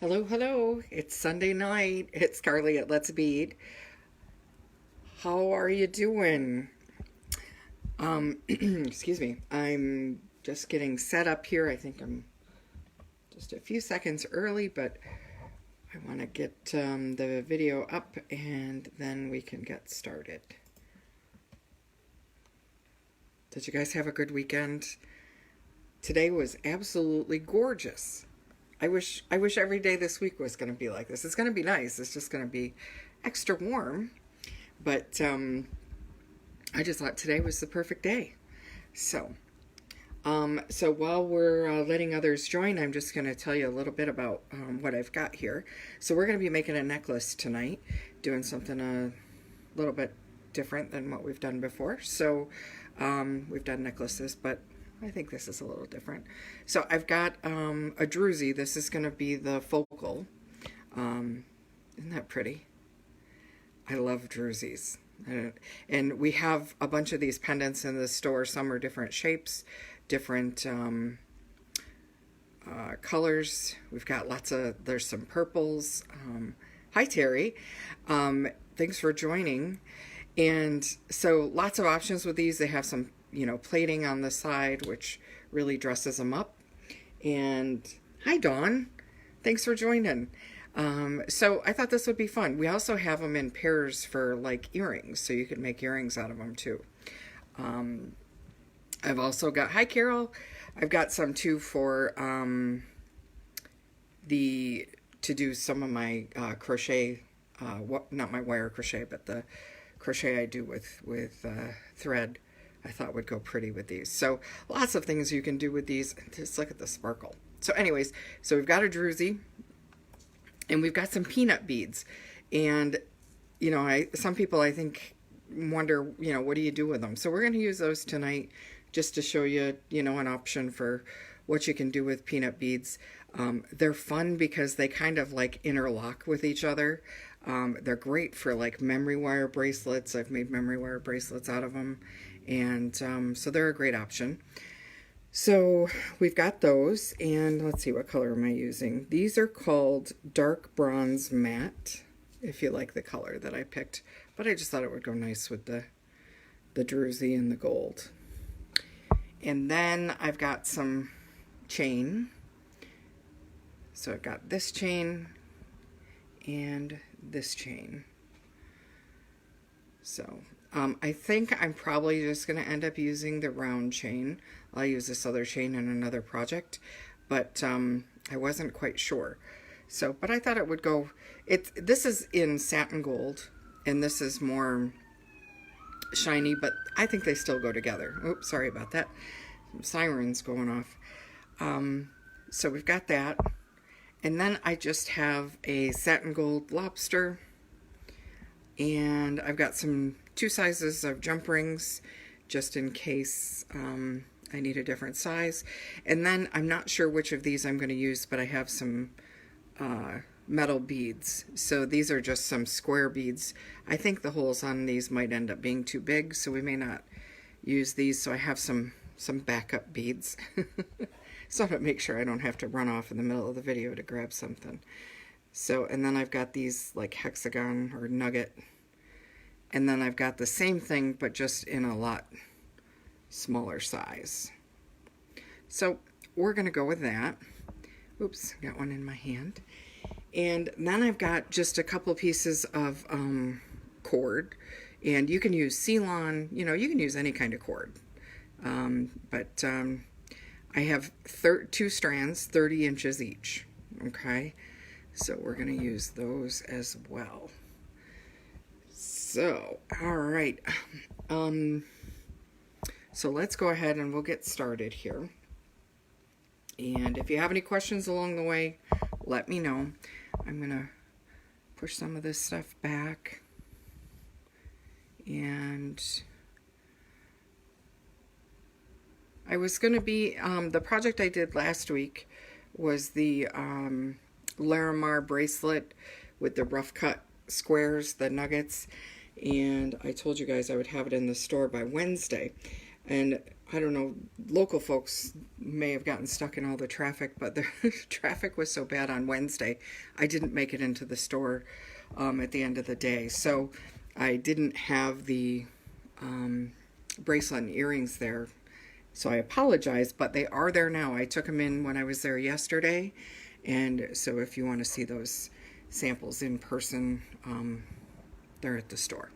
Hello, hello. It's Sunday night. It's Carly at Let's Bead. How are you doing? Excuse me. I'm just getting set up here. I think I'm just a few seconds early, but I want to get the video up and then we can get started. Did you guys have a good weekend? Today was absolutely gorgeous. I wish every day this week was going to be like this. It's going to be nice. It's just going to be extra warm. But I just thought today was the perfect day. So while we're letting others join, I'm just going to tell you a little bit about what I've got here. So we're going to be making a necklace tonight, doing something a little bit different than what we've done before. So we've done necklaces, but I think this is a little different. So I've got a druzy. This is going to be the focal. Isn't that pretty? I love druzys. And we have a bunch of these pendants in the store. Some are different shapes, different colors. We've got there's some purples. Hi, Terry. Thanks for joining. And so lots of options with these. They have some, plating on the side, which really dresses them up. And hi, Dawn. Thanks for joining. So I thought this would be fun. We also have them in pairs for like earrings, so you could make earrings out of them too. I've also got, hi, Carol. I've got some too for to do some of my crochet, not my wire crochet, but the crochet I do with thread. I thought would go pretty with these. So lots of things you can do with these. Just look at the sparkle. So anyways, so we've got a druzy and we've got some peanut beads. And, some people I think wonder, what do you do with them? So we're going to use those tonight just to show you, an option for what you can do with peanut beads. They're fun because they kind of like interlock with each other. They're great for like memory wire bracelets. I've made memory wire bracelets out of them. And so they're a great option. So we've got those, and let's see, what color am I using? These are called dark bronze matte, if you like the color that I picked. But I just thought it would go nice with the druzy and the gold. And then I've got some chain. So I've got this chain and this chain. So I think I'm probably just going to end up using the round chain. I'll use this other chain in another project, but I wasn't quite sure. So, but I thought it would go. This is in satin gold, and this is more shiny, but I think they still go together. Oops, sorry about that. Some sirens going off. So we've got that, and then I just have a satin gold lobster, and I've got two sizes of jump rings, just in case I need a different size. And then I'm not sure which of these I'm going to use, but I have some metal beads. So these are just some square beads. I think the holes on these might end up being too big, so we may not use these. So I have some backup beads. So to make sure I don't have to run off in the middle of the video to grab something. So, and then I've got these like hexagon or nugget. And then I've got the same thing, but just in a lot smaller size. So we're going to go with that. Oops, got one in my hand. And then I've got just a couple pieces of cord. And you can use Ceylon, you can use any kind of cord. But I have 2 strands, 30 inches each. Okay, so we're going to use those as well. So, all right. So let's go ahead and we'll get started here. And if you have any questions along the way, let me know. I'm going to push some of this stuff back. And I was going to be, the project I did last week was the Larimar bracelet with the rough cut squares, the nuggets. And I told you guys I would have it in the store by Wednesday. And I don't know, local folks may have gotten stuck in all the traffic, but the traffic was so bad on Wednesday, I didn't make it into the store at the end of the day. So I didn't have the bracelet and earrings there. So I apologize, but they are there now. I took them in when I was there yesterday. And so if you want to see those samples in person, they're at the store.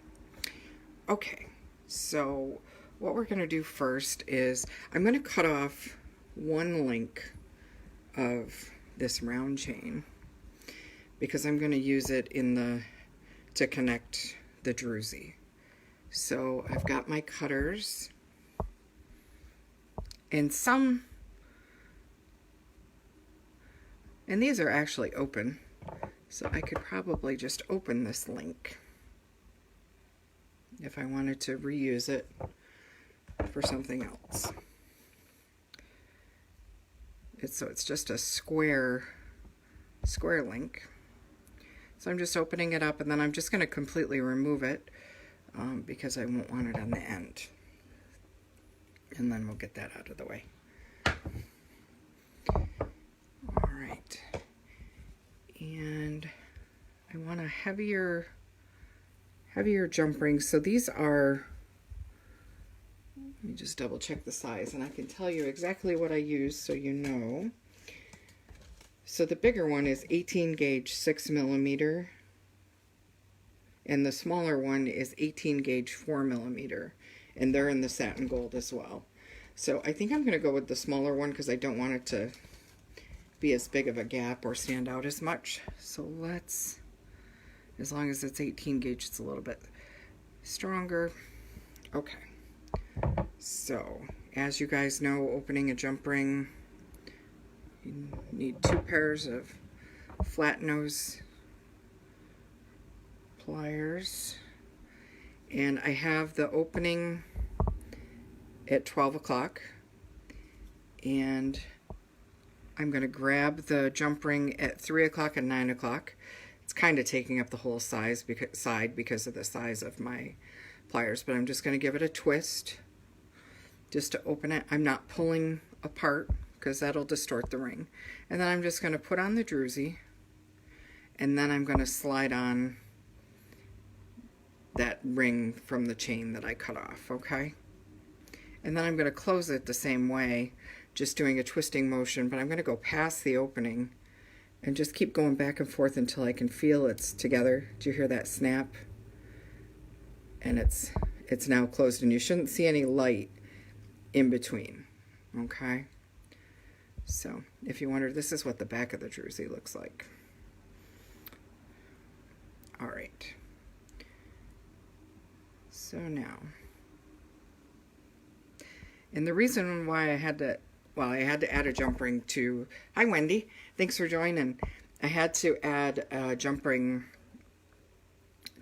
Okay, so what we're going to do first is I'm going to cut off one link of this round chain because I'm going to use it to connect the druzy. So I've got my cutters, and these are actually open, so I could probably just open this link if I wanted to reuse it for something else. It's just a square link. So I'm just opening it up, and then I'm just going to completely remove it because I won't want it on the end. And then we'll get that out of the way. All right. And I want a heavier jump ring. So these are, let me just double check the size, and I can tell you exactly what I use so you know. So the bigger one is 18 gauge 6mm, and the smaller one is 18 gauge 4mm, and they're in the satin gold as well. So I think I'm going to go with the smaller one because I don't want it to be as big of a gap or stand out as much. So let's, as long as it's 18 gauge, it's a little bit stronger. Okay. So, as you guys know, opening a jump ring, you need 2 pairs of flat nose pliers. And I have the opening at 12 o'clock. And I'm going to grab the jump ring at 3 o'clock and 9 o'clock. It's kind of taking up the whole side because of the size of my pliers, but I'm just going to give it a twist just to open it. I'm not pulling apart because that'll distort the ring. And then I'm just going to put on the druzy, and then I'm going to slide on that ring from the chain that I cut off, okay? And then I'm going to close it the same way, just doing a twisting motion, but I'm going to go past the opening and just keep going back and forth until I can feel it's together. Do you hear that snap? And it's now closed, and you shouldn't see any light in between, okay? So if you wonder, this is what the back of the druzy looks like. All right. So now, and the reason why I had to add a jump ring to, hi Wendy, thanks for joining. I had to add a jump ring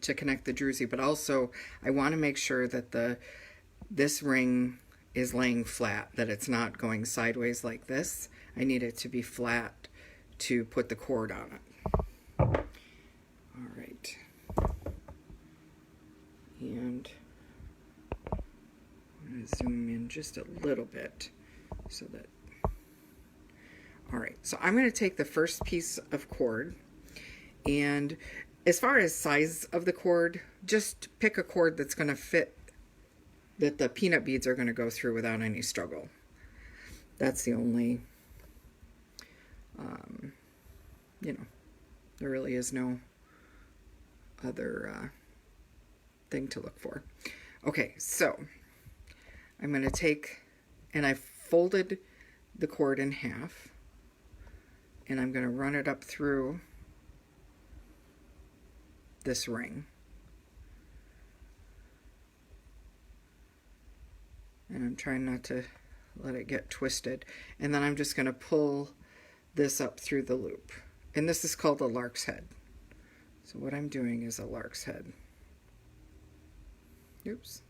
to connect the druzy, but also I want to make sure that this ring is laying flat, that it's not going sideways like this. I need it to be flat to put the cord on it. All right. And I'm going to zoom in just a little bit so that, all right, so I'm going to take the first piece of cord, and as far as size of the cord, just pick a cord that's going to fit, that the peanut beads are going to go through without any struggle. That's the only, there really is no other thing to look for. Okay, so I'm going to take, and I folded the cord in half, and I'm going to run it up through this ring. And I'm trying not to let it get twisted. And then I'm just going to pull this up through the loop. And this is called a lark's head. So what I'm doing is a lark's head. Oops.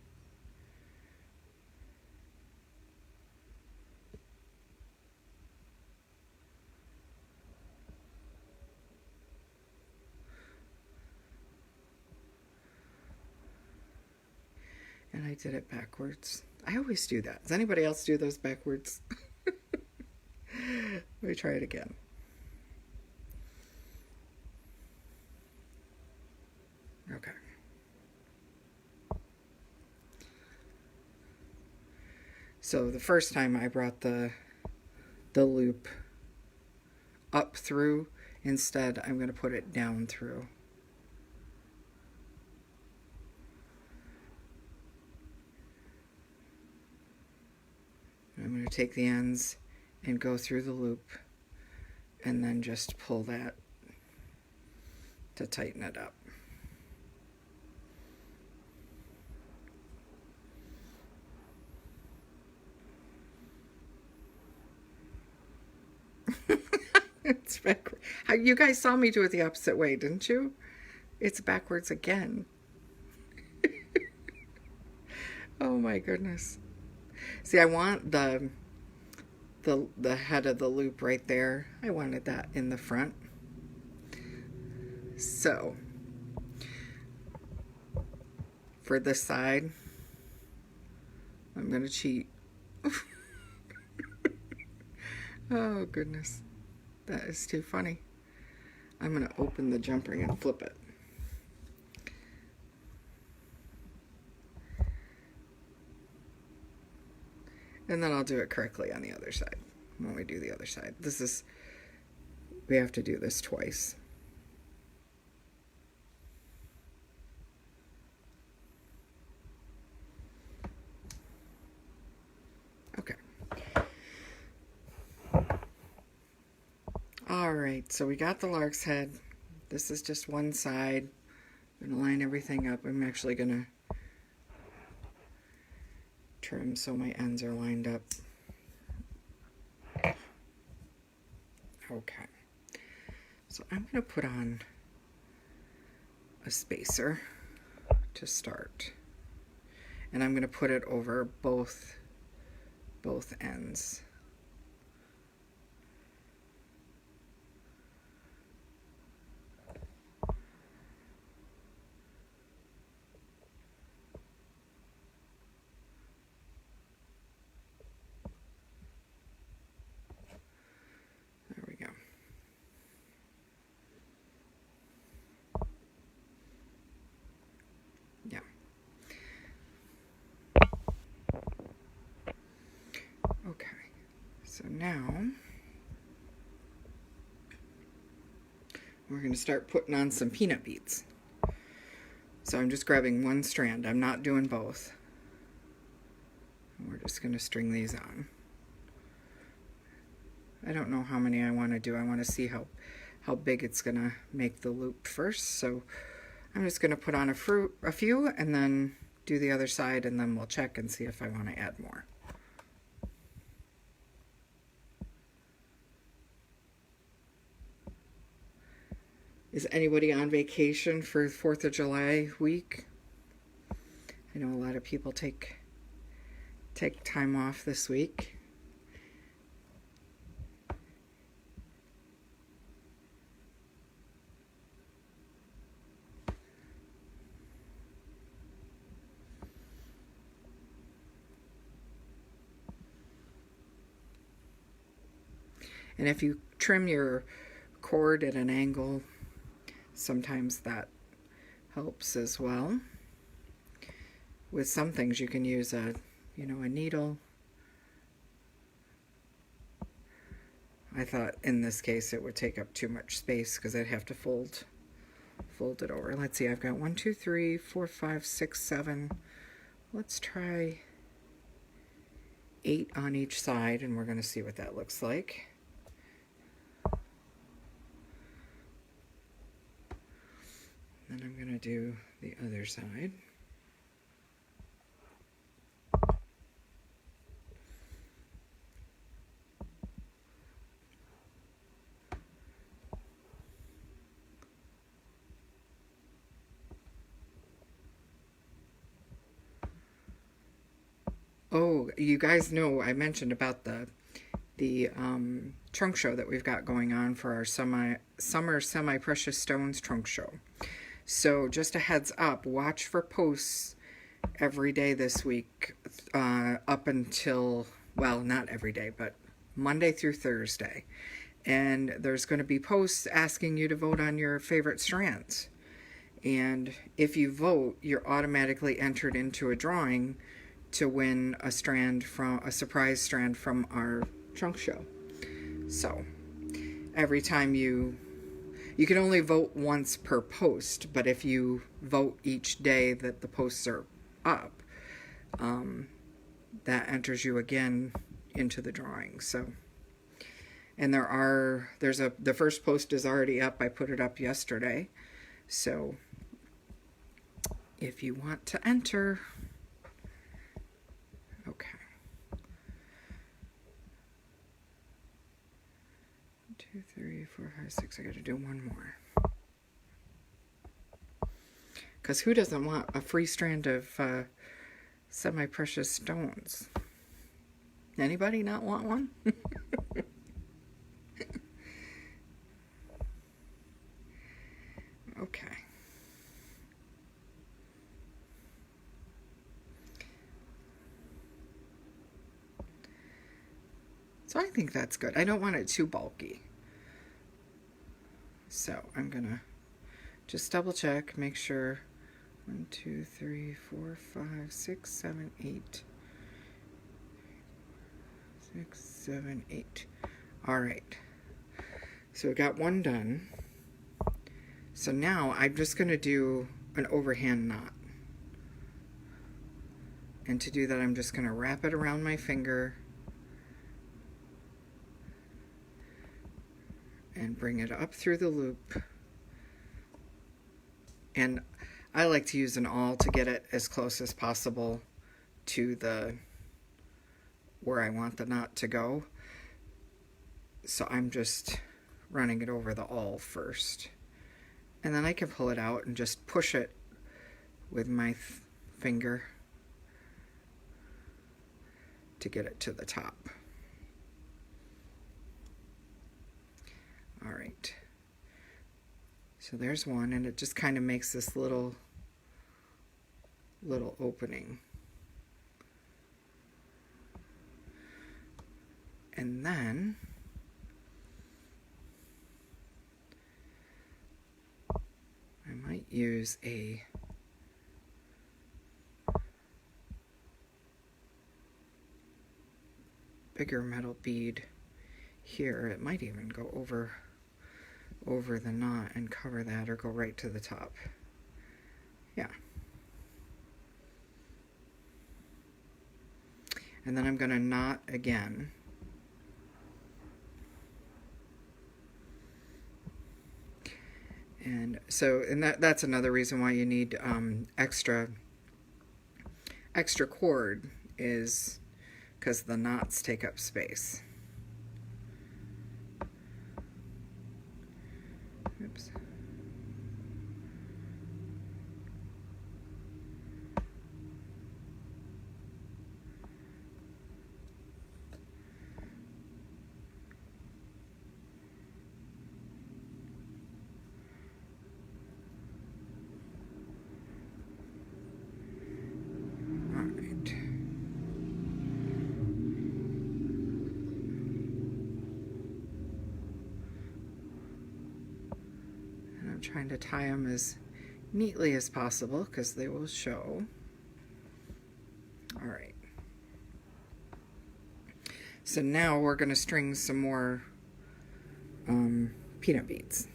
And I did it backwards. I always do that. Does anybody else do those backwards? Let me try it again. Okay. So the first time I brought the loop up through, instead I'm going to put it down through. I'm going to take the ends and go through the loop and then just pull that to tighten it up. It's backwards. You guys saw me do it the opposite way, didn't you? It's backwards again. Oh my goodness. See, I want the head of the loop right there. I wanted that in the front. So, for this side, I'm going to cheat. Oh goodness. That is too funny. I'm going to open the jump ring and flip it. And then I'll do it correctly on the other side when we do the other side. We have to do this twice. Okay. All right, so we got the lark's head. This is just one side. I'm going to line everything up. I'm actually going to trim so my ends are lined up. Okay. So I'm going to put on a spacer to start. And I'm going to put it over both ends. There we go. Yeah. Okay. So now we're going to start putting on some peanut beads. So I'm just grabbing one strand. I'm not doing both. We're just going to string these on. I don't know how many I want to do. I want to see how big it's going to make the loop first. So I'm just going to put on a few and then do the other side, and then we'll check and see if I want to add more. Is anybody on vacation for 4th of July week? I know a lot of people take time off this week. And if you trim your cord at an angle, sometimes that helps as well. With some things you can use a needle. I thought in this case it would take up too much space because I'd have to fold it over. Let's see, I've got 1, 2, 3, 4, 5, 6, 7. Let's try 8 on each side, and we're going to see what that looks like. Then I'm going to do the other side. Oh, you guys know I mentioned about the trunk show that we've got going on for our summer semi-precious stones trunk show. So just a heads up, watch for posts every day this week up until, well, not every day, but Monday through Thursday. And there's going to be posts asking you to vote on your favorite strands. And if you vote, you're automatically entered into a drawing to win a surprise strand from our trunk show. So every time you can only vote once per post, but if you vote each day that the posts are up, that enters you again into the drawing. So, and the first post is already up. I put it up yesterday. So if you want to enter, okay. 2, 3, 4, 5, 6. I got to do one more. Because who doesn't want a free strand of semi-precious stones? Anybody not want one? Okay. So I think that's good. I don't want it too bulky. So I'm going to just double check, make sure. 1, 2, 3, 4, 5, 6, 7, 8. 6, 7, 8. All right. So we got one done. So now I'm just going to do an overhand knot. And to do that, I'm just going to wrap it around my finger and bring it up through the loop. And I like to use an awl to get it as close as possible to where I want the knot to go. So I'm just running it over the awl first. And then I can pull it out and just push it with my finger to get it to the top. All right. So there's one, and it just kind of makes this little opening. And then I might use a bigger metal bead here. It might even go over the knot and cover that, or go right to the top. Yeah. And then I'm going to knot again. And so, that's another reason why you need extra cord, is because the knots take up space. Oops. Trying to tie them as neatly as possible because they will show. All right. So now we're going to string some more peanut beads.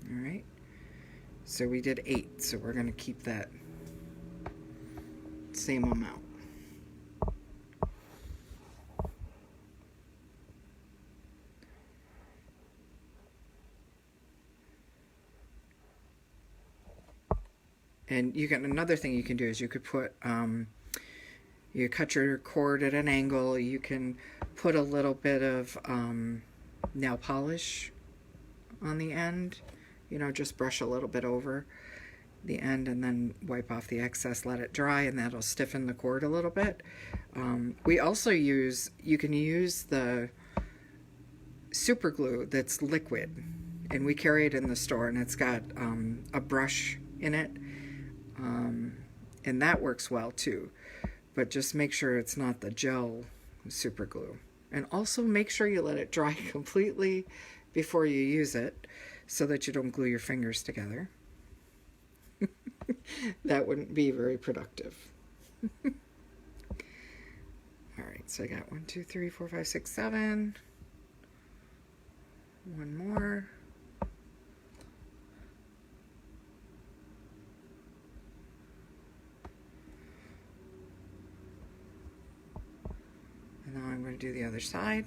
All right. So we did 8, so we're going to keep that same amount. And another thing you can do is you could put, you cut your cord at an angle. You can put a little bit of nail polish on the end. Just brush a little bit over the end and then wipe off the excess, let it dry, and that'll stiffen the cord a little bit. We also you can use the super glue that's liquid, and we carry it in the store, and it's got a brush in it. and that works well too. But just make sure it's not the gel super glue. And also make sure you let it dry completely before you use it so that you don't glue your fingers together. That wouldn't be very productive. All right, so I got 1, 2, 3, 4, 5, 6, 7. One more. And now I'm going to do the other side.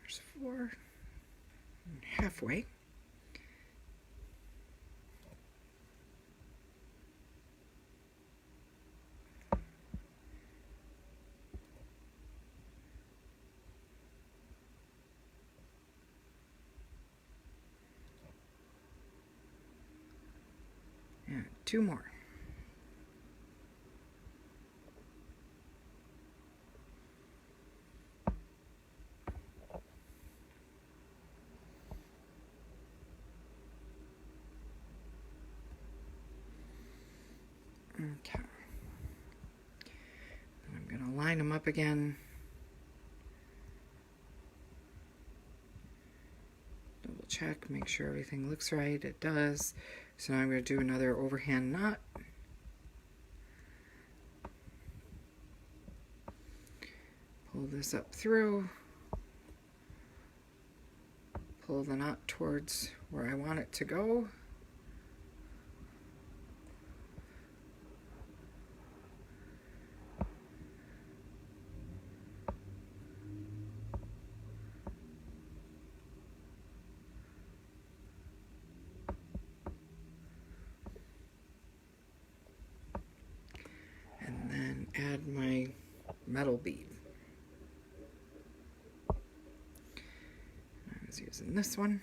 There's 4. Halfway. And 2 more. Okay. And I'm going to line them up again. Double check, make sure everything looks right. It does. So now I'm going to do another overhand knot. Pull this up through. Pull the knot towards where I want it to go. And then add my metal bead. I was using this one.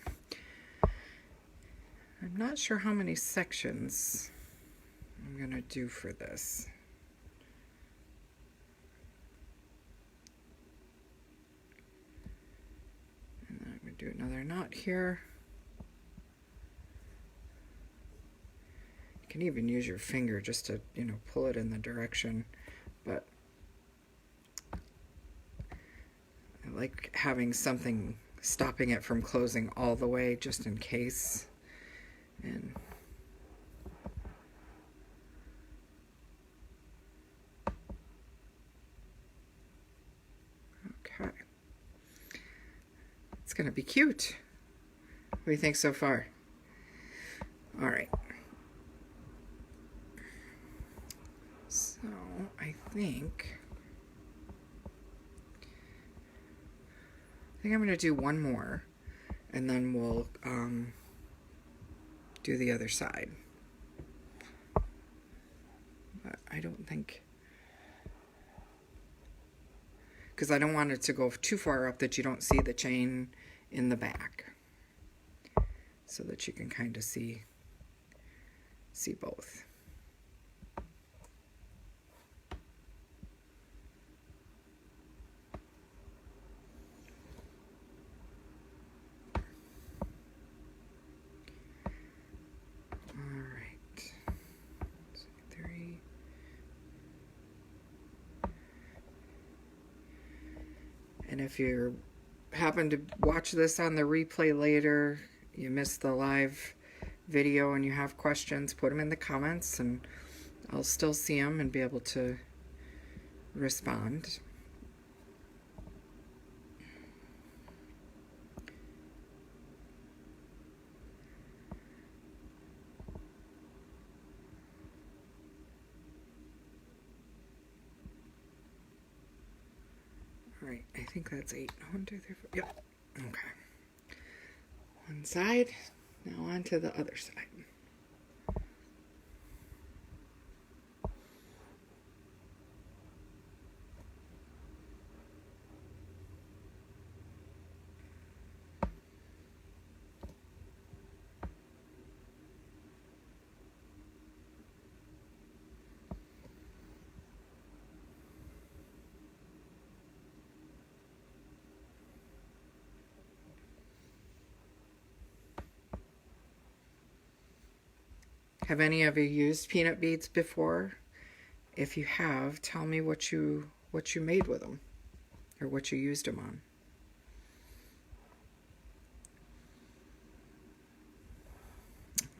I'm not sure how many sections I'm going to do for this. And then I'm going to do another knot here. You can even use your finger just to, pull it in the direction, but I like having something stopping it from closing all the way just in case. And okay, it's gonna be cute. What do you think so far? All right, so I think I'm going to do one more, and then we'll do the other side. But I don't think, because I don't want it to go too far up that you don't see the chain in the back, so that you can kind of see both. And if you happen to watch this on the replay later, you missed the live video and you have questions, put them in the comments and I'll still see them and be able to respond. All right, I think that's 8. 1, 2, 3, 4. Yep. Okay. One side. Now on to the other side. Have any of you used peanut beads before? If you have, tell me what you made with them or what you used them on.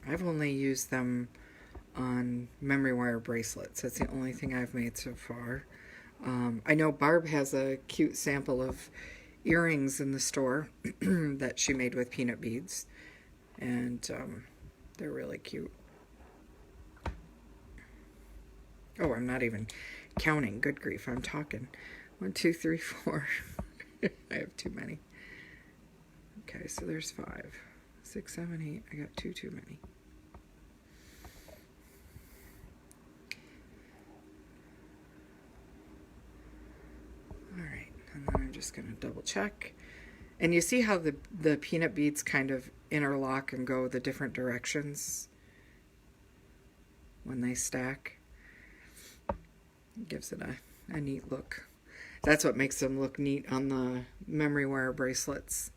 I've only used them on memory wire bracelets. That's the only thing I've made so far. I know Barb has a cute sample of earrings in the store that she made with peanut beads, and they're really cute. Oh, I'm not even counting. Good grief, I'm talking. 1, 2, 3, 4. I have too many. Okay, so there's 5, 6, 7, 8. I got 2 too many. All right, and then I'm just going to double check. And you see how the peanut beads kind of interlock and go the different directions when they stack? It gives it a neat look. That's what makes them look neat on the memory wire bracelets.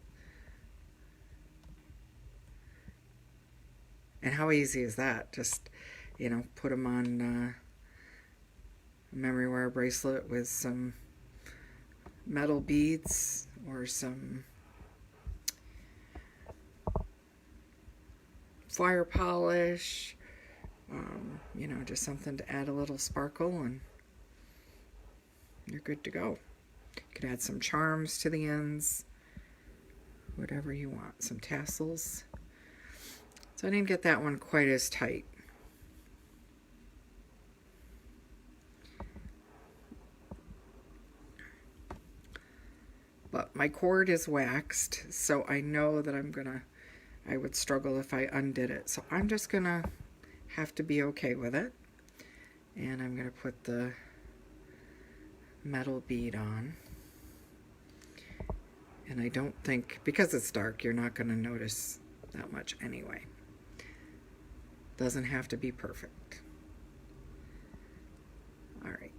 And how easy is that? Just, you know, put them on a memory wire bracelet with some metal beads or some fire polish, you know, just something to add a little sparkle, and you're good to go. You could add some charms to the ends, whatever you want, some tassels. So I didn't get that one quite as tight. But my cord is waxed, so I know that I would struggle if I undid it. So I'm just gonna have to be okay with it. And I'm gonna put the metal bead on. And I don't think, because it's dark, you're not gonna notice that much anyway. Doesn't have to be perfect. All right.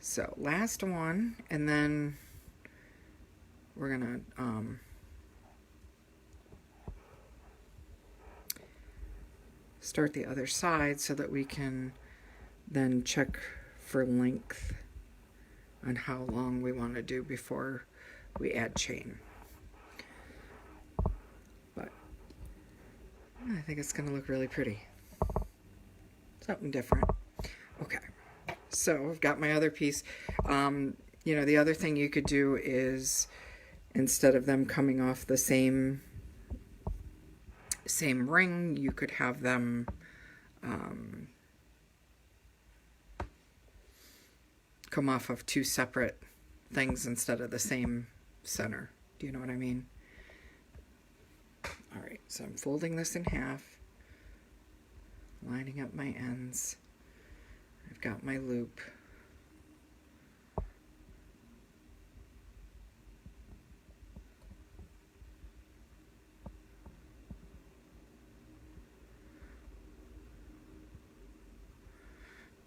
So last one, and then we're gonna start the other side so that we can then check for length on how long we want to do before we add chain. But I think it's going to look really pretty. Something different. Okay, so I've got my other piece. You know, the other thing you could do is, instead of them coming off the same ring, you could have them come off of 2 separate things instead of the same center. Do you know what I mean? All right, so I'm folding this in half, lining up my ends. I've got my loop.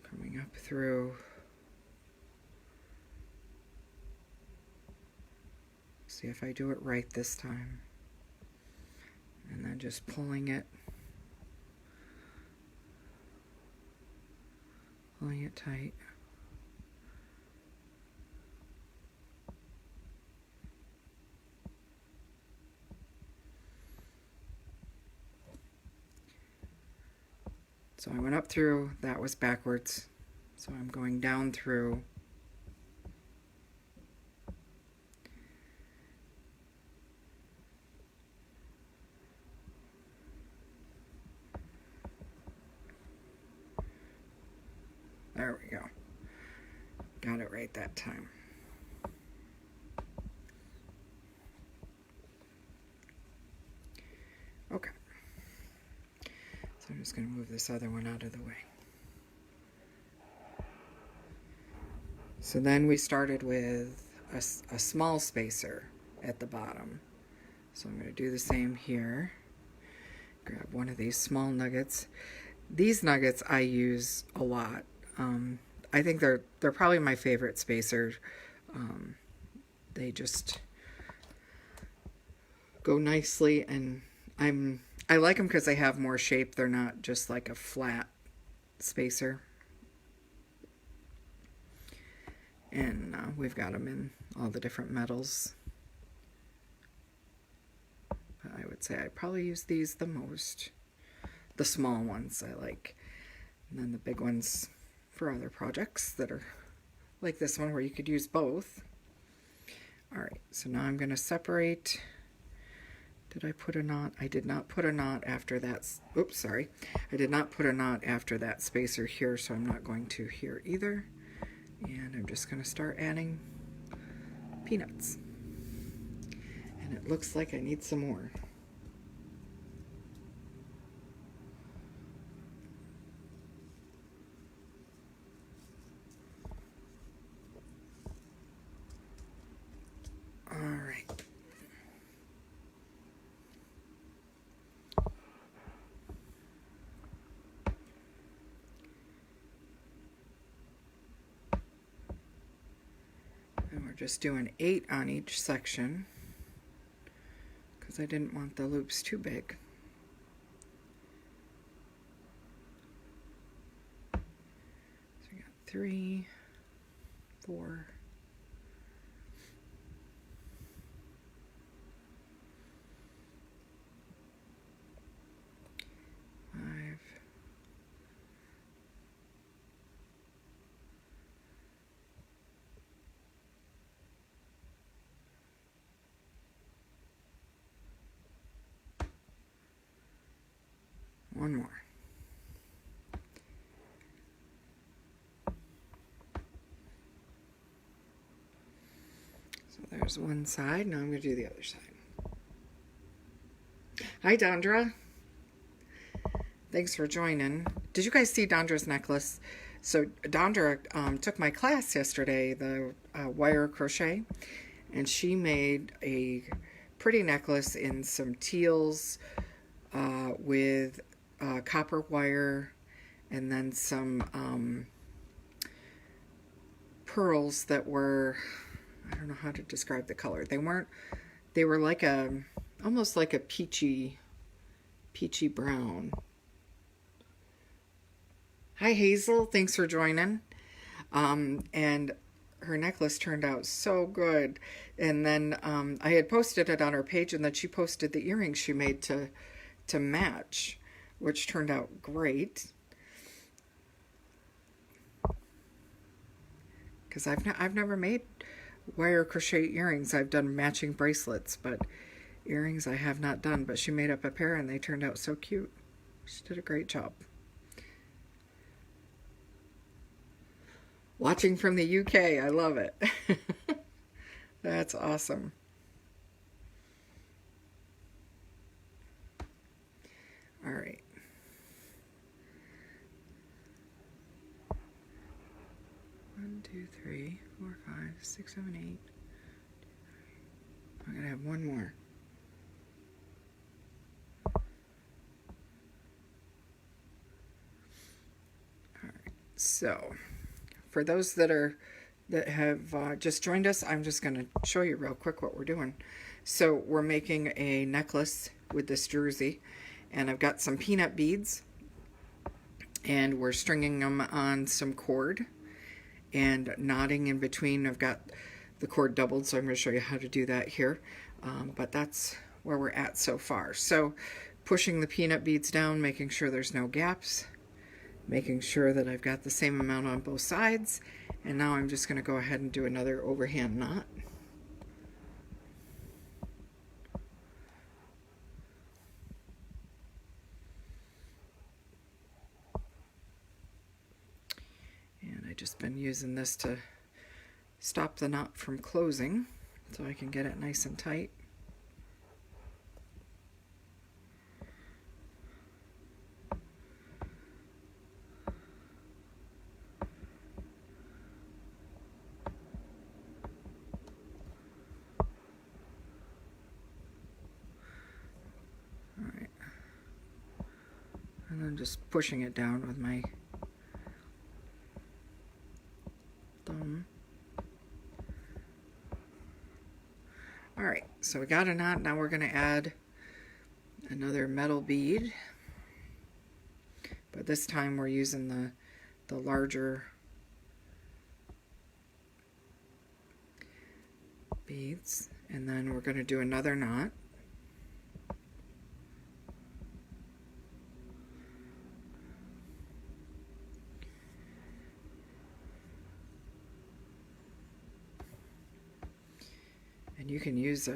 Coming up through. See if I do it right this time. And then just pulling it tight. So I went up through, that was backwards. So I'm going down through. There we go. Got it right that time. Okay. So I'm just going to move this other one out of the way. So then we started with a small spacer at the bottom. So I'm going to do the same here. Grab one of these small nuggets. These nuggets I use a lot. I think they're probably my favorite spacer. They just go nicely, and I like them because they have more shape. They're not just like a flat spacer. And we've got them in all the different metals. But I would say I probably use these the most. The small ones I like. And then the big ones for other projects that are like this one where you could use both. Alright, so now I'm going to separate. Did I put a knot? I did not put a knot after that. Oops, sorry. I did not put a knot after that spacer here, so I'm not going to here either. And I'm just going to start adding peanuts. And it looks like I need some more. All right. And we're just doing 8 on each section because I didn't want the loops too big. So we got 3, 4, 5, 1 more. So there's one side. Now I'm going to do the other side. Hi, Dondra. Thanks for joining. Did you guys see Dondra's necklace? So Dondra took my class yesterday, the wire crochet, and she made a pretty necklace in some teals with copper wire and then some pearls that were, I don't know how to describe the color. They were like almost like a peachy brown. Hi Hazel, thanks for joining. And her necklace turned out so good. And then I had posted it on her page, and then she posted the earrings she made to match, which turned out great. Because I've never made wire crochet earrings. I've done matching bracelets, but earrings I have not done. But she made up a pair, and they turned out so cute. She did a great job. Watching from the UK, I love it. That's awesome. All right. One, 2, 3, 4, 5, 6, 7, 8. I'm gonna have one more. All right. So, for those that have just joined us, I'm just going to show you real quick what we're doing. So we're making a necklace with this druzy, and I've got some peanut beads, and we're stringing them on some cord and knotting in between. I've got the cord doubled, so I'm going to show you how to do that here, but that's where we're at so far. So pushing the peanut beads down, making sure there's no gaps, making sure that I've got the same amount on both sides, and now I'm just going to go ahead and do another overhand knot. And I've just been using this to stop the knot from closing so I can get it nice and tight. And then just pushing it down with my thumb. Alright, so we got a knot. Now we're going to add Another metal bead, but this time we're using the larger beads, and then we're going to do another knot. And you can use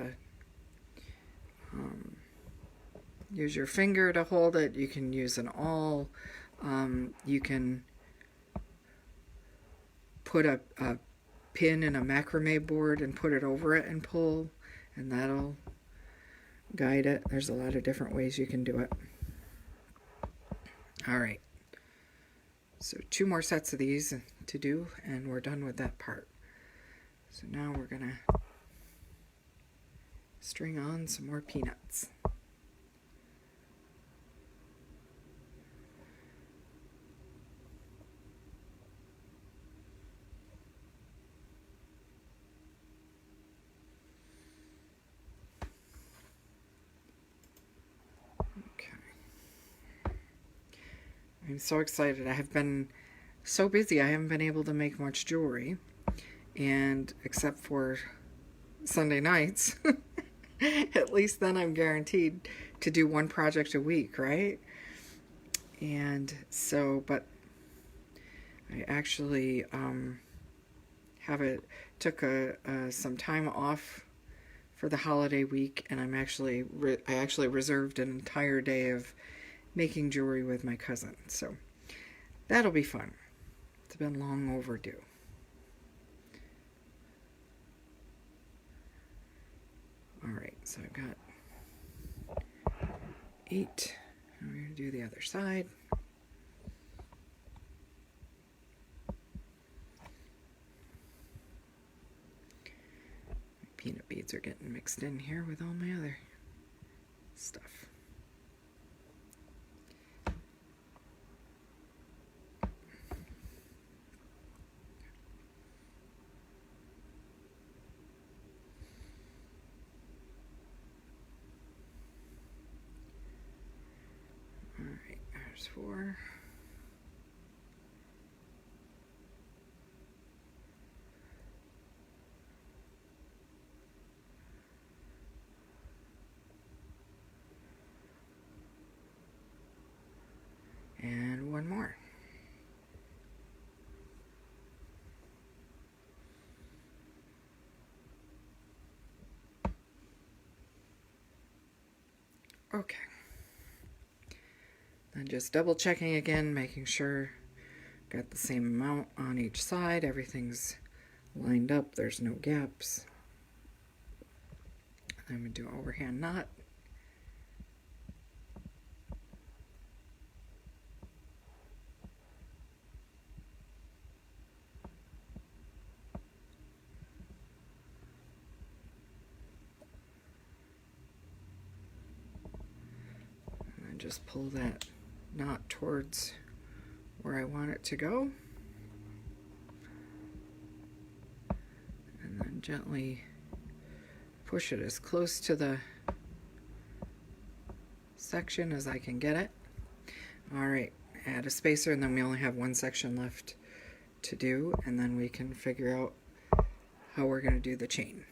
use your finger to hold it. You can use an awl. You can put a pin in a macrame board and put it over it and pull, and that'll guide it. There's a lot of different ways you can do it. All right, so 2 more sets of these to do, and we're done with that part. So now we're gonna string on some more peanuts. I'm so excited. I have been so busy, I haven't been able to make much jewelry, and except for Sunday nights, at least then I'm guaranteed to do 1 project a week, right? And so, but I actually took some time off for the holiday week, and I actually reserved an entire day of making jewelry with my cousin, so that'll be fun. It's been long overdue. All right, so I've got 8. And we're going to do the other side. My peanut beads are getting mixed in here with all my other stuff. Alright, there's 4. And 1 more. Okay. Then just double checking again, making sure got the same amount on each side, everything's lined up, there's no gaps. I'm going to do an overhand knot. And then just pull that knot towards where I want it to go. And then gently push it as close to the section as I can get it. All right, add a spacer, and then we only have 1 section left to do, and then we can figure out how we're going to do the chain.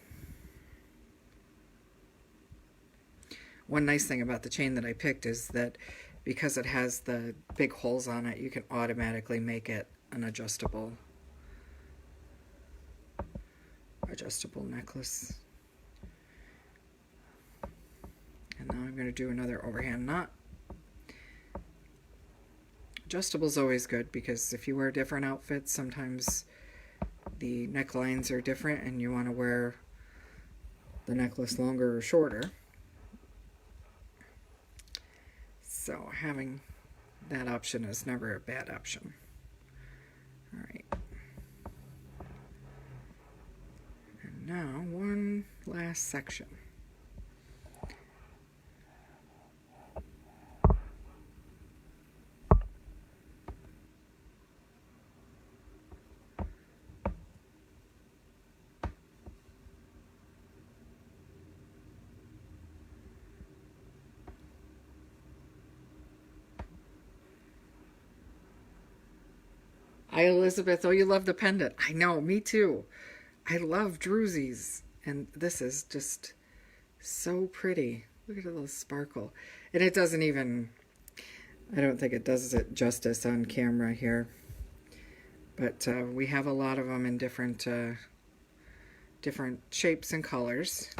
One nice thing about the chain that I picked is that because it has the big holes on it, you can automatically make it an adjustable necklace. And now I'm going to do another overhand knot. Adjustable is always good because if you wear different outfits, sometimes the necklines are different and you want to wear the necklace longer or shorter. So having that option is never a bad option. All right. And now 1 last section. Hi, Elizabeth. Oh, you love the pendant. I know, me too. I love Druzys. And this is just so pretty. Look at the sparkle. And it doesn't even, I don't think it does it justice on camera here. But we have a lot of them in different shapes and colors.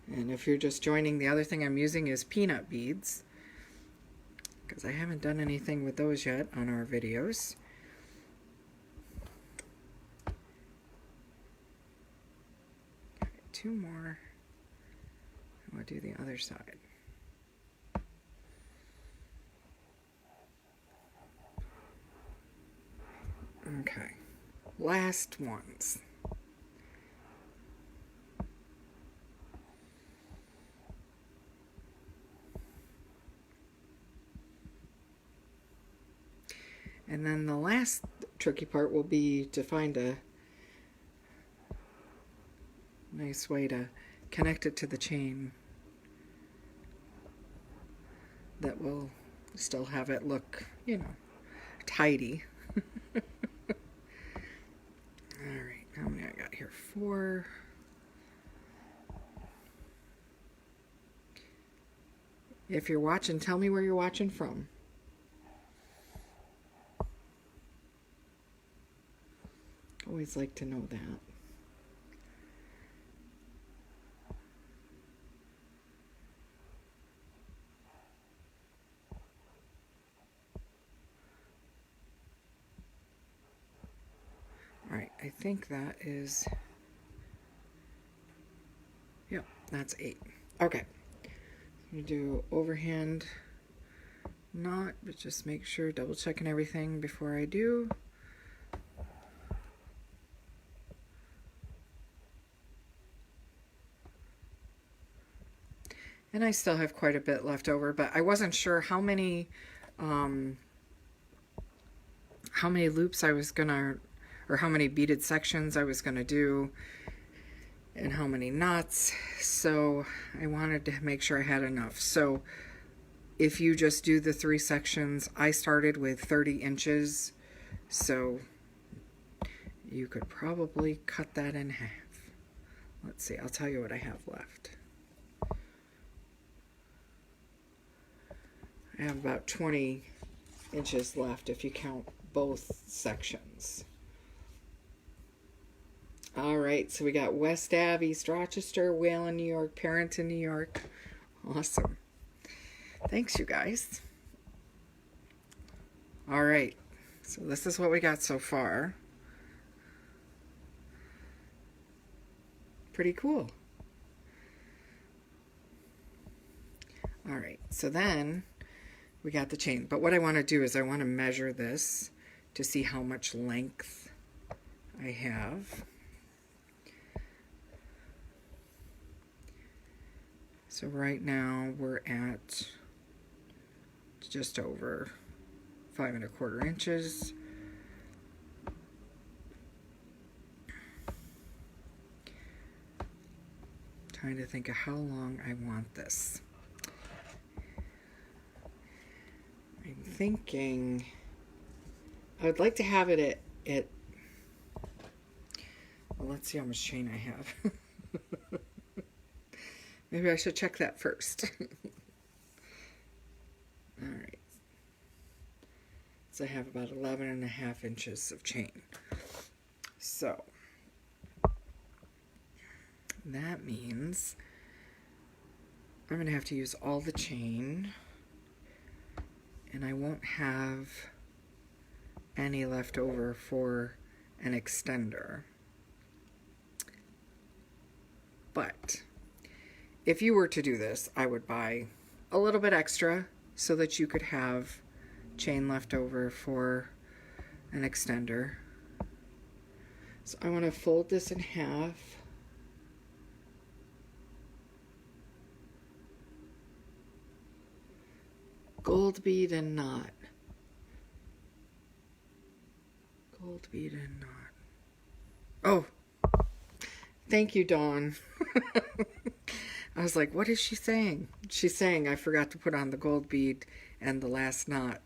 And if you're just joining, the other thing I'm using is peanut beads, because I haven't done anything with those yet on our videos. Two more. I'll do the other side. Okay, last ones. And then the last tricky part will be to find a nice way to connect it to the chain that will still have it look, you know, tidy. Alright, how many I got here? 4. If you're watching, tell me where you're watching from. Always like to know that. All right, I think that is, yep, that's 8. Okay, you do overhand knot, but just make sure, double checking everything before I do. And I still have quite a bit left over, but I wasn't sure how many loops I was gonna, or how many beaded sections I was gonna do, and how many knots. So I wanted to make sure I had enough. So if you just do the 3 sections, I started with 30 inches, so you could probably cut that in half. Let's see, I'll tell you what I have left. I have about 20 inches left if you count both sections. All right, so we got West Ave, East Rochester, Wayland, New York, Parrington, New York. Awesome. Thanks, you guys. All right, so this is what we got so far. Pretty cool. All right, so then we got the chain. But what I want to do is I want to measure this to see how much length I have. So right now we're at just over 5 1/4 inches. Trying to think of how long I want this. I'm thinking I would like to have it at well, let's see how much chain I have. Maybe I should check that first. All right. So I have about 11.5 inches of chain. So that means I'm going to have to use all the chain, and I won't have any left over for an extender. But if you were to do this, I would buy a little bit extra so that you could have chain left over for an extender. So I want to fold this in half. Gold bead and knot. Gold bead and knot. Oh, Thank you, Dawn. I was like, what is she saying? She's saying I forgot to put on the gold bead and the last knot.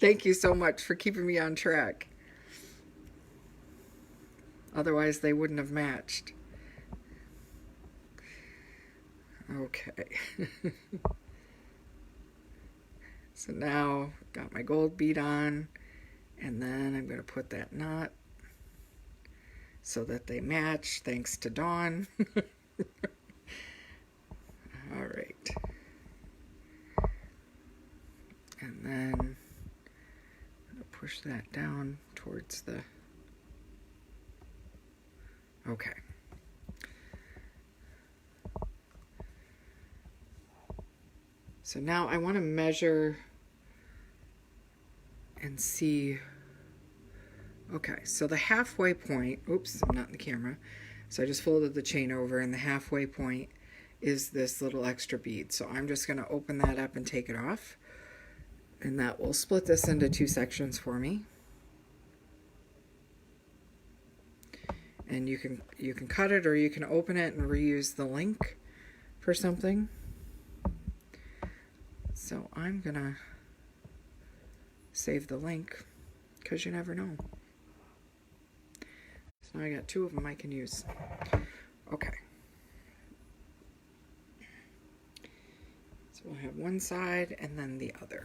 Thank you so much for keeping me on track. Otherwise, they wouldn't have matched. Okay. So now, got my gold bead on, and then I'm going to put that knot so that they match, thanks to Dawn. All right. And then I'll push that down towards the... Okay. So now I want to measure and see. Okay, so the halfway point, oops, I'm not in the camera. So I just folded the chain over, and the halfway point is this little extra bead. So I'm just going to open that up and take it off. And that will split this into 2 sections for me. And you can cut it, or you can open it and reuse the link for something. So I'm gonna save the link because you never know. So now I got 2 of them I can use. Okay. So we'll have one side and then the other.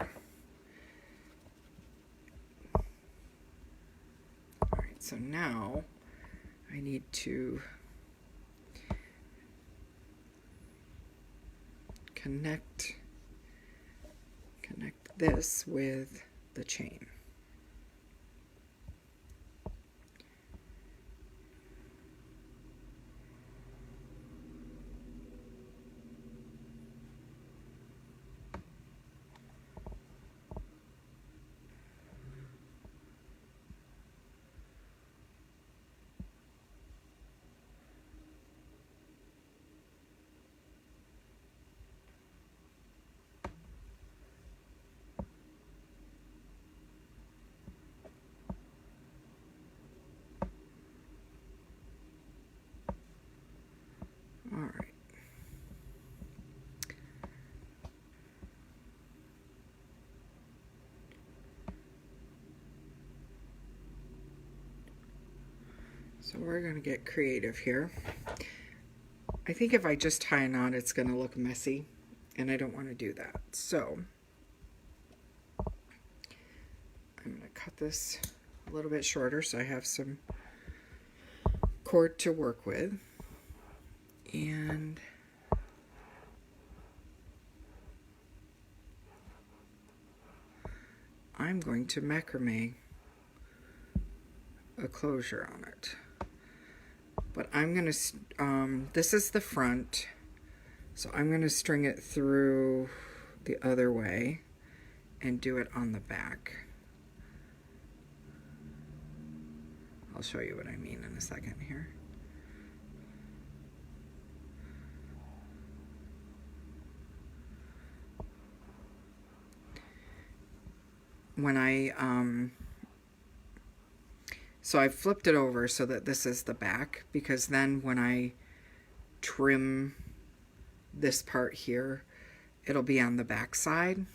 All right, so now I need to connect this with the chain. All right. So we're going to get creative here. I think if I just tie a knot, it's going to look messy, and I don't want to do that. So I'm going to cut this a little bit shorter so I have some cord to work with. And I'm going to macrame a closure on it. But I'm going to, this is the front, so I'm going to string it through the other way and do it on the back. I'll show you what I mean in a second here. When so I flipped it over so that this is the back, because then when I trim this part here, it'll be on the back side.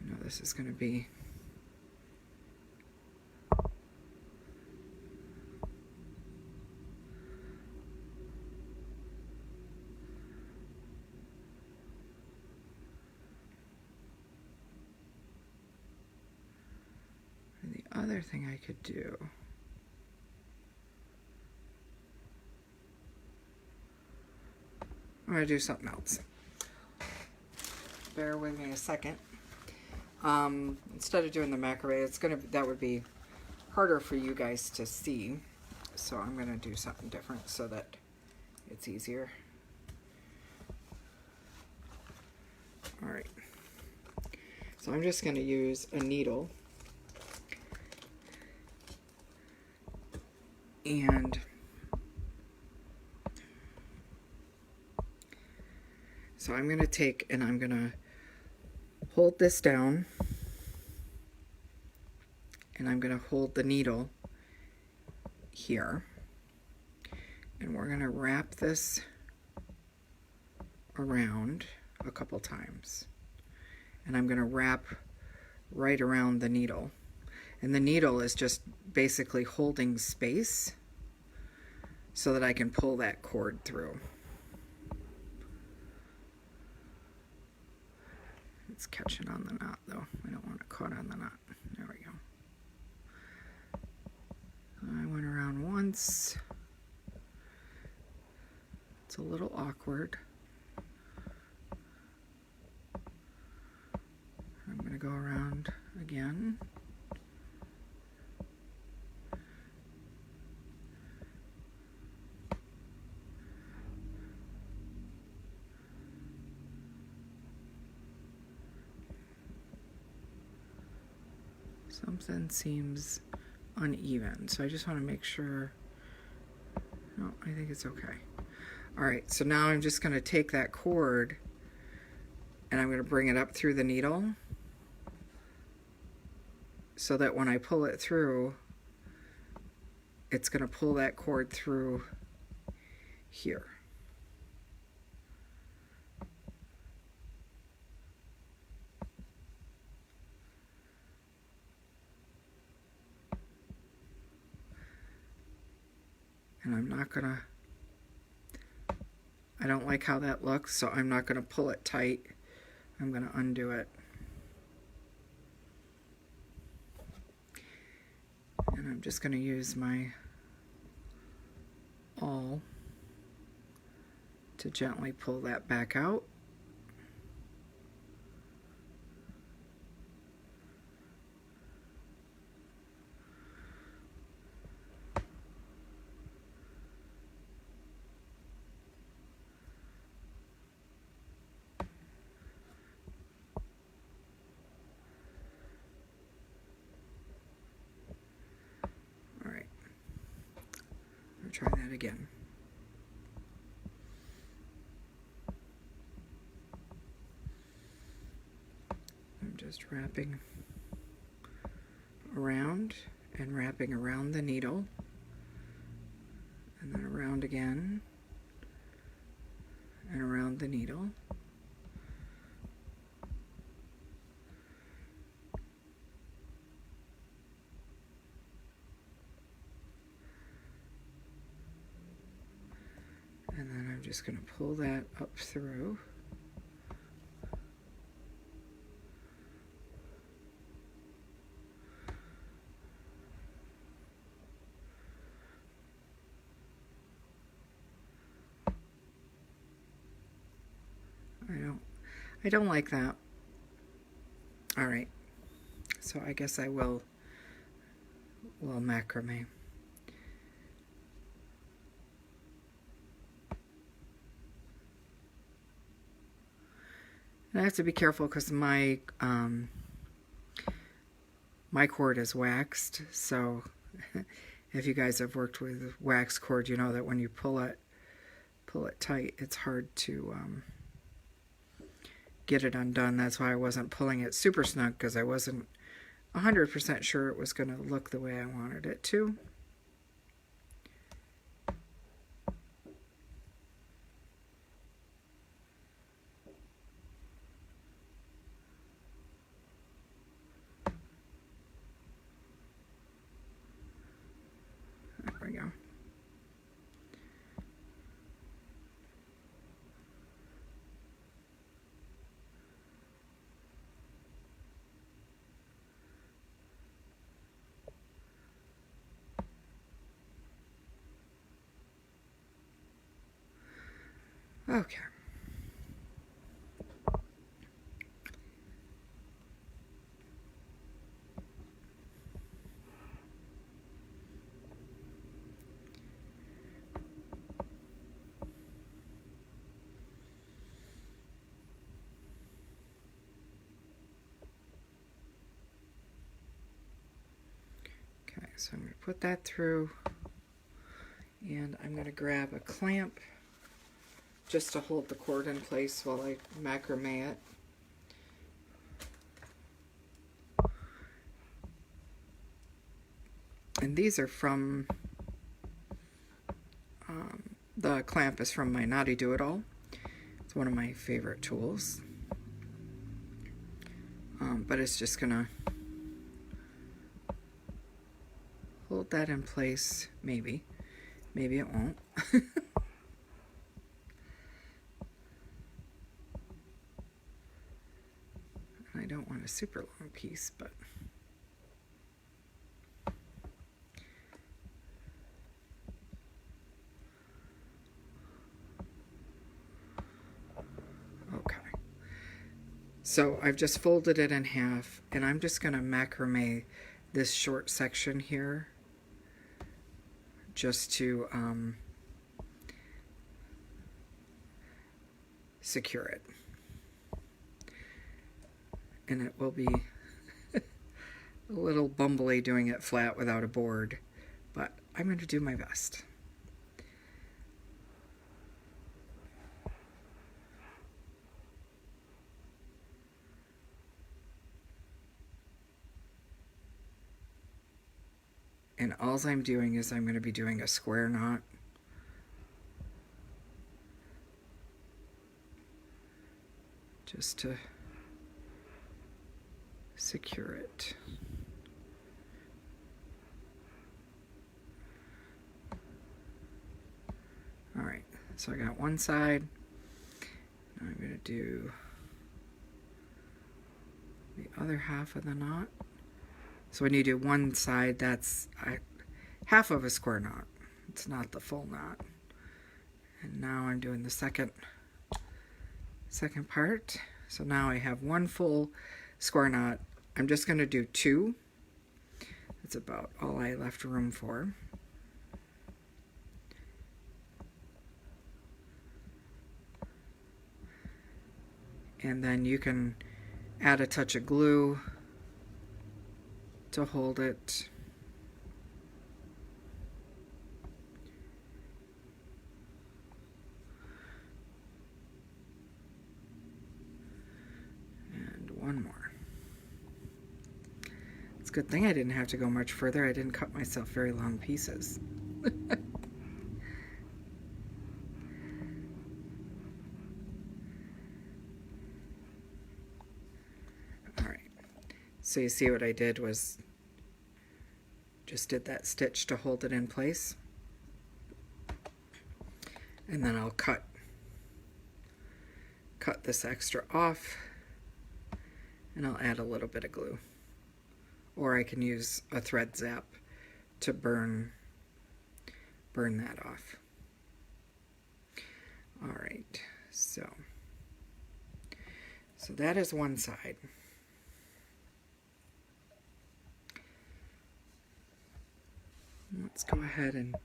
I know this is going to be other thing I could do. I'm going to do something else. Bear with me a second. Instead of doing the macrame, that would be harder for you guys to see. So I'm going to do something different so that it's easier. All right. So I'm just going to use a needle. And so I'm going to take and I'm going to hold this down, and I'm going to hold the needle here, and we're going to wrap this around a couple times, and I'm going to wrap right around the needle, and the needle is just basically holding space so that I can pull that cord through. It's catching on the knot though. I don't want it caught on the knot. There we go. I went around once. It's a little awkward. I'm going to go around again. Something seems uneven, so I just want to make sure. No, I think it's okay. All right, so now I'm just going to take that cord and I'm going to bring it up through the needle so that when I pull it through, it's going to pull that cord through here. And I'm not going to, I don't like how that looks, so I'm not going to pull it tight. I'm going to undo it. And I'm just going to use my awl to gently pull that back out. Try that again. I'm just wrapping around and wrapping around the needle, and then around again and around the needle. And then I'm just going to pull that up through. I don't like that. All right. So I guess I will macrame. And I have to be careful because my cord is waxed, so if you guys have worked with wax cord, you know that when you pull it tight, it's hard to get it undone. That's why I wasn't pulling it super snug, because I wasn't 100% sure it was going to look the way I wanted it to. There we go. Okay. Okay, so I'm going to put that through, and I'm going to grab a clamp just to hold the cord in place while I macrame it. And these are from, the clamp is from my Naughty Do-It-All. It's one of my favorite tools. But it's just gonna hold that in place, maybe. Maybe it won't. I don't want a super long piece, but okay. So I've just folded it in half, and I'm just going to macrame this short section here just to secure it. And it will be a little bumbly doing it flat without a board, but I'm going to do my best. And all I'm doing is I'm going to be doing a square knot. Just to secure it. All right, so I got one side. Now I'm going to do the other half of the knot. So when you do one side, that's half of a square knot. It's not the full knot. And now I'm doing the second part. So now I have one full square knot. I'm just going to do two. That's about all I left room for. And then you can add a touch of glue to hold it. And one more. It's a good thing I didn't have to go much further. I didn't cut myself very long pieces. So you see what I did was just did that stitch to hold it in place. And then I'll cut this extra off, and I'll add a little bit of glue. Or I can use a thread zap to burn that off. All right, so that is one side. Let's go ahead and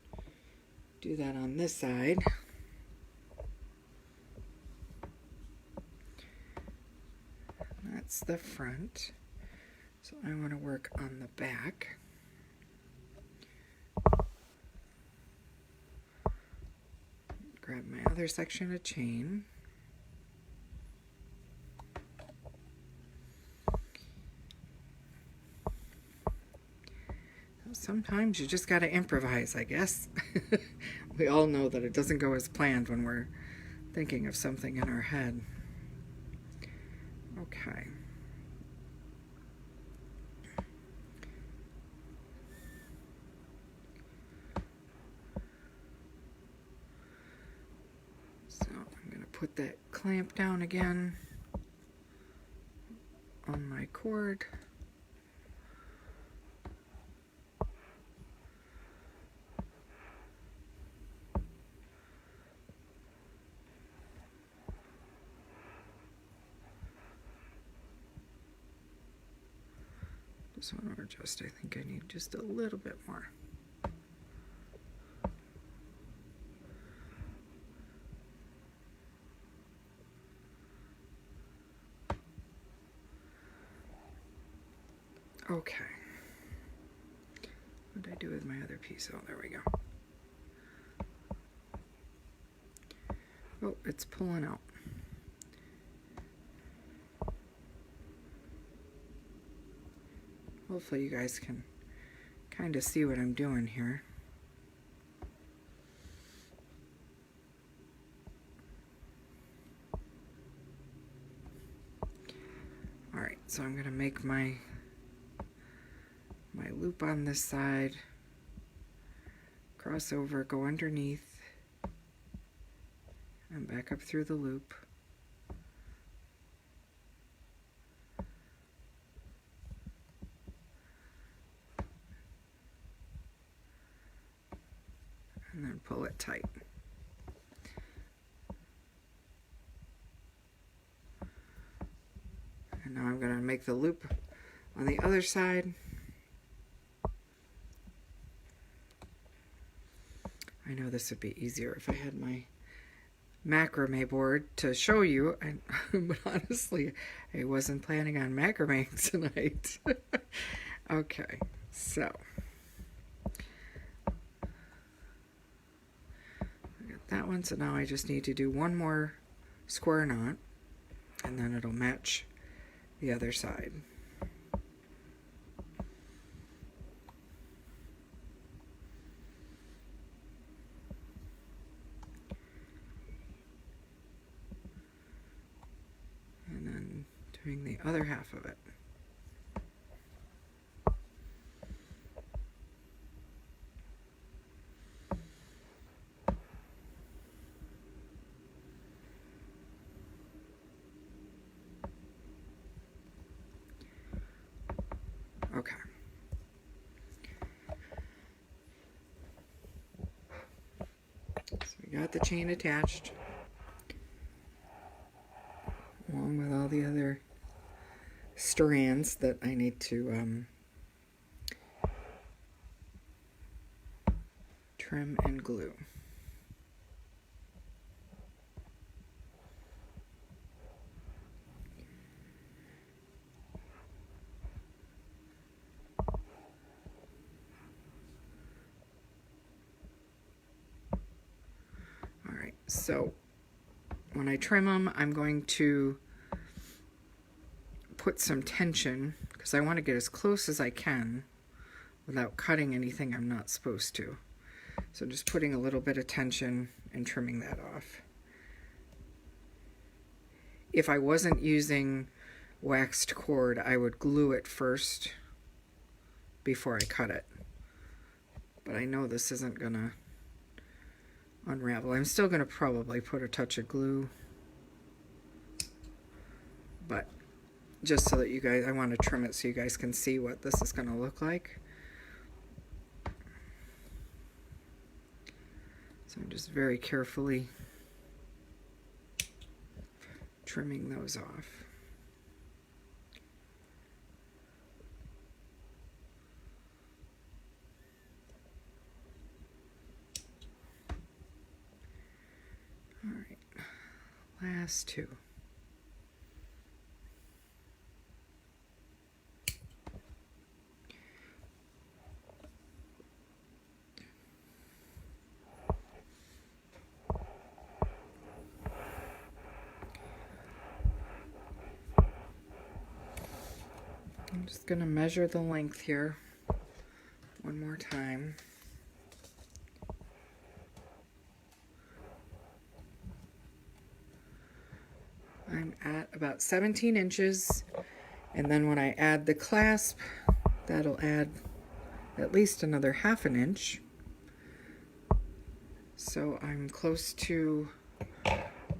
do that on this side. That's the front. So I want to work on the back. Grab my other section of chain. Sometimes you just got to improvise, I guess. We all know that it doesn't go as planned when we're thinking of something in our head. Okay. So I'm going to put that clamp down again on my cord. This one, or just, I think I need just a little bit more. Okay. What did I do with my other piece? Oh, there we go. Oh, it's pulling out. Hopefully you guys can Trying to see what I'm doing here. All right, so I'm going to make my loop on this side, cross over, go underneath, and back up through the loop. And then pull it tight. And now I'm going to make the loop on the other side. I know this would be easier if I had my macrame board to show you, but honestly, I wasn't planning on macrame tonight. Okay, so I got that one, so now I just need to do one more square knot, and then it'll match the other side. And then doing the other half of it. Okay. So we got the chain attached, along with all the other strands that I need to trim and glue. Alright, so when I trim them, I'm going to put some tension, because I want to get as close as I can without cutting anything I'm not supposed to. So just putting a little bit of tension and trimming that off. If I wasn't using waxed cord, I would glue it first before I cut it. But I know this isn't gonna unravel. I'm still gonna probably put a touch of glue, but just so that you guys, I want to trim it so you guys can see what this is going to look like. So I'm just very carefully trimming those off. All right, last two. I'm just going to measure the length here one more time. I'm at about 17 inches, and then when I add the clasp, that'll add at least another ½ an inch. So I'm close to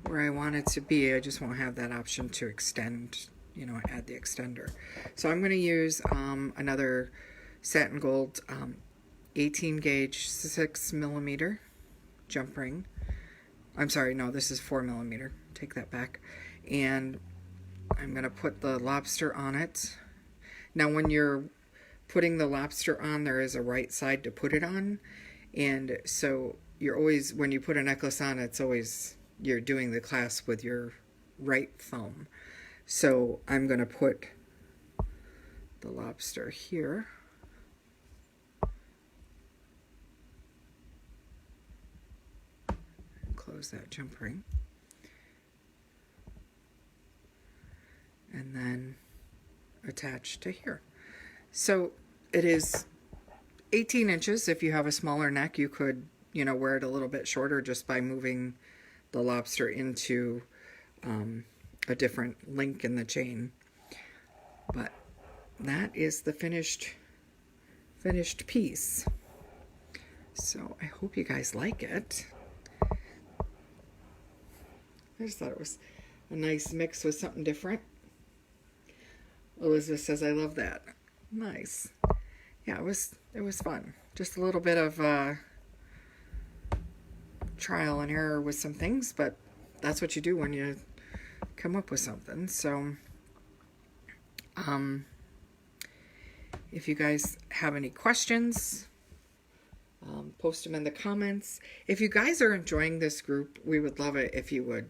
where I want it to be. I just won't have that option to extend, you know, add the extender. So I'm going to use another satin gold 18 gauge 6mm jump ring. I'm sorry, no, this is 4mm. Take that back. And I'm going to put the lobster on it. Now when you're putting the lobster on, there is a right side to put it on. And so you're always, when you put a necklace on, it's always, you're doing the clasp with your right thumb. So I'm going to put the lobster here. Close that jump ring. And then attach to here. So it is 18 inches. If you have a smaller neck, you could, wear it a little bit shorter just by moving the lobster into a different link in the chain. But that is the finished piece. So I hope you guys like it. I just thought it was a nice mix with something different. Elizabeth says, I love that. Nice. Yeah, it was fun. Just a little bit of trial and error with some things, but that's what you do when you come up with something. So if you guys have any questions, post them in the comments. If you guys are enjoying this group, we would love it if you would,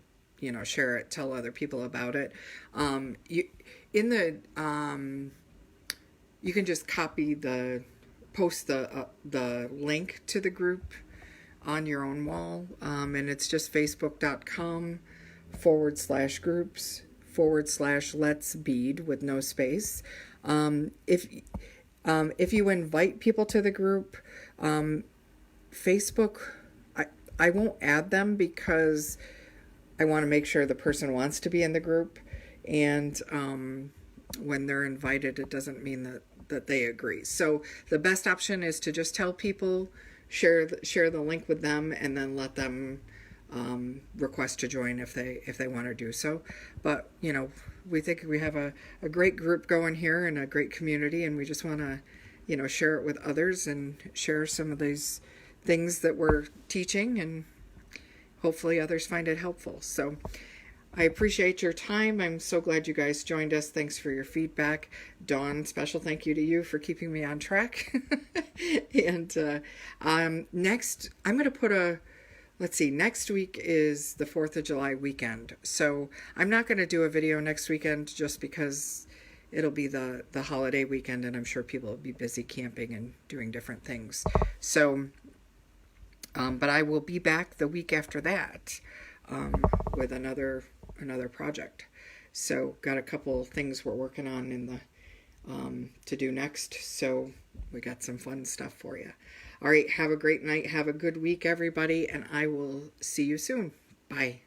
share it, tell other people about it. You can just post the link to the group on your own wall, and it's just facebook.com/groups/let's bead with no space. If you invite people to the group, Facebook, I won't add them because I want to make sure the person wants to be in the group, and when they're invited, it doesn't mean that they agree. So the best option is to just tell people, share the link with them, and then let them request to join if they want to do so. But we think we have a great group going here and a great community, and we just want to share it with others and share some of these things that we're teaching, and hopefully others find it helpful. So I appreciate your time. I'm so glad you guys joined us. Thanks for your feedback. Dawn, special thank you to you for keeping me on track. And next, I'm going to put next week is the 4th of July weekend. So I'm not going to do a video next weekend just because it'll be the holiday weekend, and I'm sure people will be busy camping and doing different things. So, but I will be back the week after that with another project. So got a couple things we're working on in the to do next. So we got some fun stuff for you. All right, have a great night. Have a good week, everybody, and I will see you soon. Bye.